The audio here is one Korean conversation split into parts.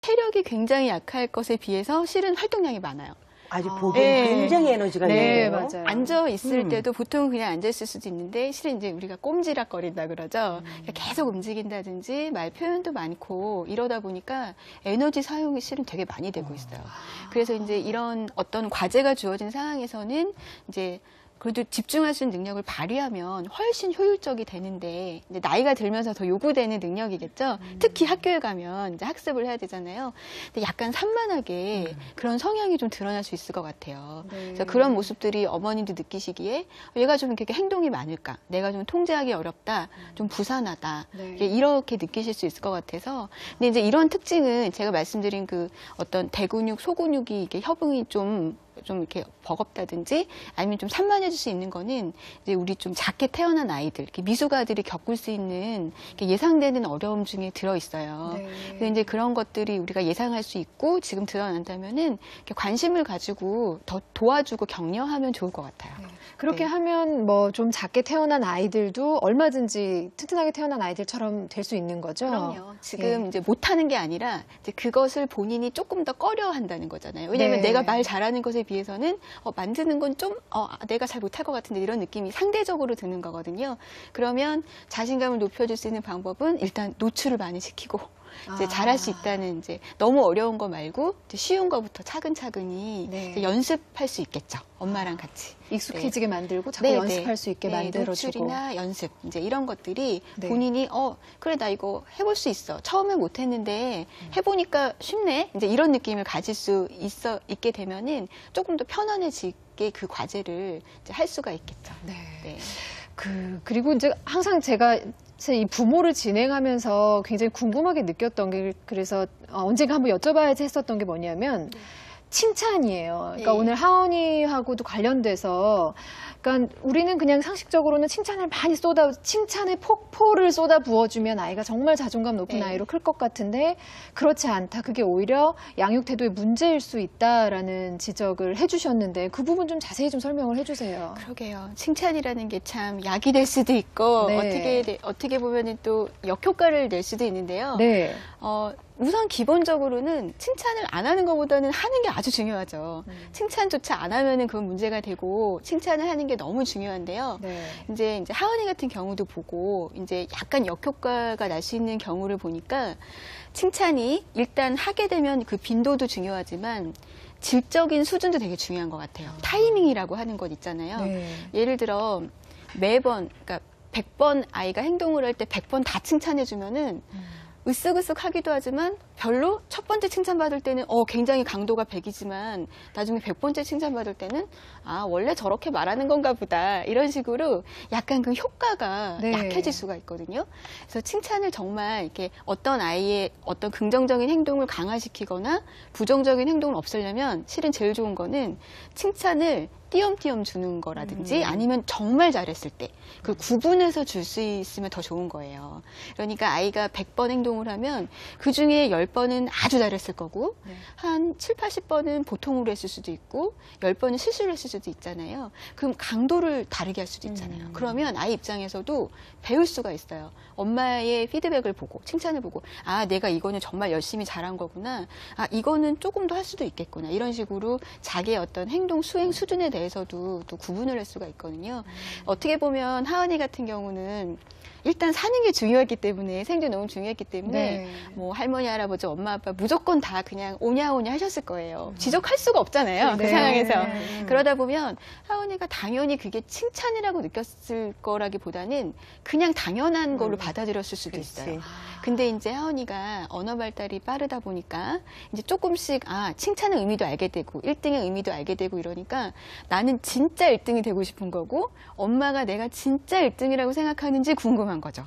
체력이 굉장히 약할 것에 비해서 실은 활동량이 많아요. 아주 보기엔 굉장히 에너지가 있네요. 맞아요. 앉아 있을 때도 보통 그냥 앉아 있을 수도 있는데 실은 이제 우리가 꼼지락거린다 그러죠. 그러니까 계속 움직인다든지 말 표현도 많고 이러다 보니까 에너지 사용이 실은 되게 많이 되고 있어요. 그래서 이제 이런 어떤 과제가 주어진 상황에서는 이제 그래도 집중할 수 있는 능력을 발휘하면 훨씬 효율적이 되는데 이제 나이가 들면서 더 요구되는 능력이겠죠. 특히 학교에 가면 이제 학습을 해야 되잖아요. 근데 약간 산만하게 그런 성향이 좀 드러날 수 있을 것 같아요. 그래서 그런 모습들이 어머님도 느끼시기에 얘가 좀 이렇게 행동이 많을까, 내가 좀 통제하기 어렵다, 좀 부산하다 이렇게 느끼실 수 있을 것 같아서. 근데 이제 이런 특징은 제가 말씀드린 그 어떤 대근육, 소근육이 이게 협응이 좀 이렇게 버겁다든지 아니면 좀 산만해질 수 있는 거는 이제 우리 좀 작게 태어난 아이들, 미숙아들이 겪을 수 있는 예상되는 어려움 중에 들어 있어요. 근데 이제 그런 것들이 우리가 예상할 수 있고 지금 드러난다면은 관심을 가지고 더 도와주고 격려하면 좋을 것 같아요. 그렇게 하면 뭐 좀 작게 태어난 아이들도 얼마든지 튼튼하게 태어난 아이들처럼 될 수 있는 거죠? 그럼요. 지금 이제 못하는 게 아니라 이제 그것을 본인이 조금 더 꺼려한다는 거잖아요. 왜냐하면 내가 말 잘하는 것에 비해서는 만드는 건 좀 내가 잘 못할 것 같은데 이런 느낌이 상대적으로 드는 거거든요. 그러면 자신감을 높여줄 수 있는 방법은 일단 노출을 많이 시키고 이제 잘할 수 있다는 이제 너무 어려운 거 말고 이제 쉬운 거부터 차근차근히 이제 연습할 수 있겠죠. 엄마랑 같이 익숙해지게 만들고 자꾸 연습할 수 있게 만들어주고 노출이나 연습 이제 이런 것들이 본인이 그래 나 이거 해볼 수 있어. 처음에 못했는데 해보니까 쉽네. 이제 이런 느낌을 가질 수 있게 되면은 조금 더 편안해지게 그 과제를 이제 할 수가 있겠죠. 그리고 이제 항상 제가 이 부모를 진행하면서 굉장히 궁금하게 느꼈던 게 그래서 언젠가 한번 여쭤봐야지 했었던 게 뭐냐면 칭찬이에요. 그러니까 오늘 하은이하고도 관련돼서 그러니까 우리는 그냥 상식적으로는 칭찬을 많이 칭찬의 폭포를 쏟아 부어주면 아이가 정말 자존감 높은 아이로 클 것 같은데 그렇지 않다. 그게 오히려 양육 태도의 문제일 수 있다라는 지적을 해주셨는데 그 부분 좀 자세히 좀 설명을 해주세요. 그러게요. 칭찬이라는 게 참 약이 될 수도 있고 어떻게 보면은 또 역효과를 낼 수도 있는데요. 우선 기본적으로는 칭찬을 안 하는 것보다는 하는 게 아주 중요하죠. 칭찬조차 안 하면은 그건 문제가 되고 칭찬을 하는 게 너무 중요한데요. 이제 하은이 같은 경우도 보고 이제 약간 역효과가 날 수 있는 경우를 보니까 칭찬이 일단 하게 되면 그 빈도도 중요하지만 질적인 수준도 되게 중요한 것 같아요. 타이밍이라고 하는 것 있잖아요. 예를 들어 매번 그러니까 100번 아이가 행동을 할 때 100번 다 칭찬해주면은 으쓱으쓱 하기도 하지만 별로 첫 번째 칭찬받을 때는 굉장히 강도가 100이지만 나중에 100번째 칭찬받을 때는 원래 저렇게 말하는 건가 보다 이런 식으로 약간 그 효과가 약해질 수가 있거든요. 그래서 칭찬을 정말 이렇게 어떤 아이의 어떤 긍정적인 행동을 강화시키거나 부정적인 행동을 없애려면 실은 제일 좋은 거는 칭찬을 띄엄띄엄 주는 거라든지 아니면 정말 잘했을 때 그 구분해서 줄 수 있으면 더 좋은 거예요. 그러니까 아이가 100번 행동을 하면 그중에 10번은 아주 잘했을 거고 한 7, 80번은 보통으로 했을 수도 있고 10번은 실수를 했을 수도 있잖아요. 그럼 강도를 다르게 할 수도 있잖아요. 그러면 아이 입장에서도 배울 수가 있어요. 엄마의 피드백을 보고 칭찬을 보고 내가 이거는 정말 열심히 잘한 거구나. 이거는 조금 더 할 수도 있겠구나. 이런 식으로 자기의 어떤 행동 수행 수준에 대해서도 또 구분을 할 수가 있거든요. 어떻게 보면 하은이 같은 경우는 일단 사는 게 중요했기 때문에 생존이 너무 중요했기 때문에 뭐 할머니, 할아버지, 엄마, 아빠 무조건 다 그냥 오냐오냐 하셨을 거예요. 지적할 수가 없잖아요. 그 상황에서. 그러다 보면 하은이가 당연히 그게 칭찬이라고 느꼈을 거라기보다는 그냥 당연한 걸로 받아들였을 수도 있어요. 근데 이제 하은이가 언어 발달이 빠르다 보니까 이제 조금씩 칭찬의 의미도 알게 되고 1등의 의미도 알게 되고 이러니까 나는 진짜 1등이 되고 싶은 거고 엄마가 내가 진짜 1등이라고 생각하는지 궁금한 거죠.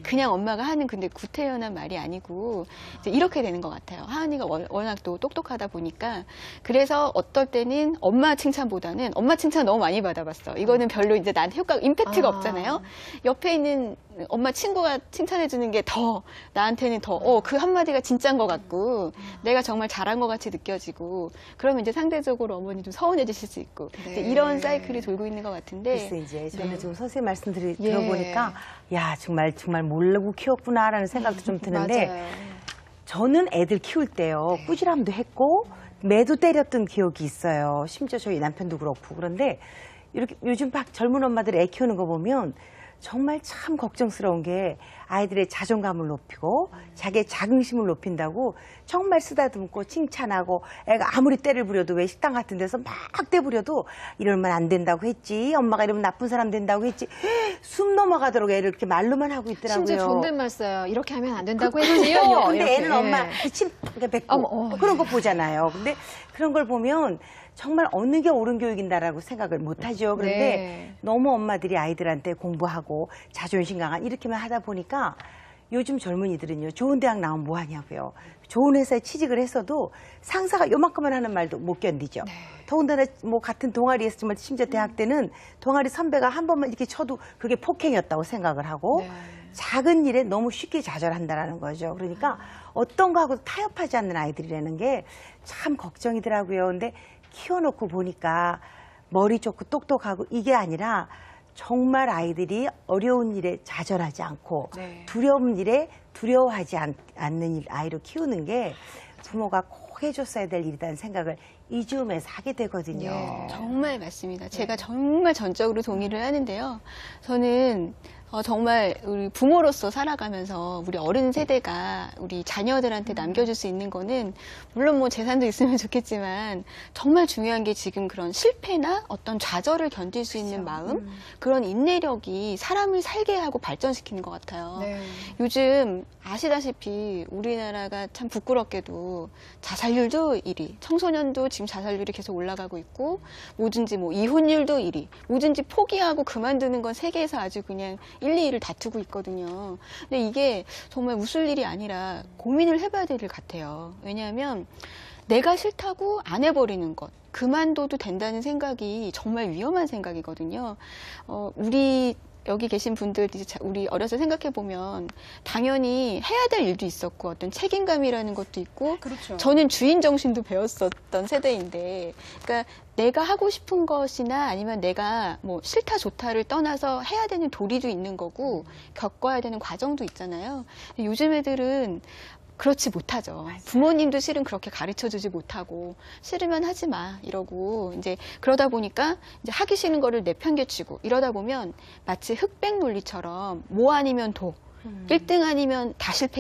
그냥 엄마가 하는 근데 구태연한 말이 아니고 이제 이렇게 되는 것 같아요. 하은이가 워낙 또 똑똑하다 보니까 그래서 어떨 때는 엄마 칭찬보다는 엄마 칭찬 너무 많이 받아봤어. 이거는 별로 이제 나한테 임팩트가 없잖아요. 옆에 있는 엄마 친구가 칭찬해주는 게 더 나한테는 더 그 한마디가 진짜인 것 같고 내가 정말 잘한 것 같이 느껴지고 그러면 이제 상대적으로 어머니 좀 서운해지실 수 있고 이제 이런 사이클이 돌고 있는 것 같은데 글쎄 이제 저는 지금 선생님 말씀 들어보니까 야 정말 모르고 키웠구나라는 생각도 좀 드는데 저는 애들 키울 때요. 꾸지람도 했고 매도 때렸던 기억이 있어요. 심지어 저희 남편도 그렇고. 그런데 이렇게 요즘 막 젊은 엄마들 애 키우는 거 보면 정말 참 걱정스러운 게 아이들의 자존감을 높이고 자기의 자긍심을 높인다고 정말 쓰다듬고 칭찬하고 애가 아무리 때를 부려도 왜 식당 같은 데서 막 때부려도 이러면 안 된다고 했지 엄마가 이러면 나쁜 사람 된다고 했지 숨 넘어가도록 애를 이렇게 말로만 하고 있더라고요. 심지어 존댓말 써요. 이렇게 하면 안 된다고 했지요. 근데 이렇게. 애는 엄마 기침 뱉고 그런 거 보잖아요. 근데 그런 걸 보면 정말 어느 게 옳은 교육인다라고 생각을 못하죠. 그런데 네. 너무 엄마들이 아이들한테 공부하고 자존심 강한 이렇게만 하다 보니까 요즘 젊은이들은요. 좋은 대학 나오면 뭐 하냐고요. 좋은 회사에 취직을 했어도 상사가 요만큼만 하는 말도 못 견디죠. 네. 더군다나 뭐 같은 동아리에서 정말 심지어 대학 때는 동아리 선배가 한 번만 이렇게 쳐도 그게 폭행이었다고 생각을 하고 네. 작은 일에 너무 쉽게 좌절한다라는 거죠. 그러니까 어떤 거하고도 타협하지 않는 아이들이라는 게 참 걱정이더라고요. 근데 키워놓고 보니까 머리 좋고 똑똑하고 이게 아니라 정말 아이들이 어려운 일에 좌절하지 않고 네. 두려운 일에 두려워하지 않는 아이로 키우는 게 부모가 꼭 해줬어야 될 일이라는 생각을 이 즈음에서 하게 되거든요. 예. 정말 맞습니다. 제가 정말 전적으로 동의를 하는데요. 저는 정말 우리 부모로서 살아가면서 우리 어른 세대가 우리 자녀들한테 남겨줄 수 있는 거는 물론 뭐 재산도 있으면 좋겠지만 정말 중요한 게 지금 그런 실패나 어떤 좌절을 견딜 수 있는 마음, 그런 인내력이 사람을 살게 하고 발전시키는 것 같아요. 네. 요즘 아시다시피 우리나라가 참 부끄럽게도 자살률도 1위, 청소년도 지금 자살률이 계속 올라가고 있고 뭐든지 뭐 이혼율도 1위, 뭐든지 포기하고 그만두는 건 세계에서 아주 그냥 1, 2위를 다투고 있거든요. 근데 이게 정말 웃을 일이 아니라 고민을 해봐야 될 일 같아요. 왜냐하면 내가 싫다고 안 해버리는 것, 그만둬도 된다는 생각이 정말 위험한 생각이거든요. 우리 여기 계신 분들, 우리 어려서 생각해보면 당연히 해야 될 일도 있었고 어떤 책임감이라는 것도 있고 그렇죠. 저는 주인 정신도 배웠었던 세대인데 그러니까 내가 하고 싶은 것이나 아니면 내가 뭐 싫다 좋다를 떠나서 해야 되는 도리도 있는 거고 겪어야 되는 과정도 있잖아요. 요즘 애들은 그렇지 못하죠. 부모님도 실은 그렇게 가르쳐 주지 못하고 싫으면 하지 마 이러고 이제 그러다 보니까 이제 하기 싫은 거를 내팽개치고 이러다 보면 마치 흑백 논리처럼 뭐 아니면 도 1등 아니면 다 실패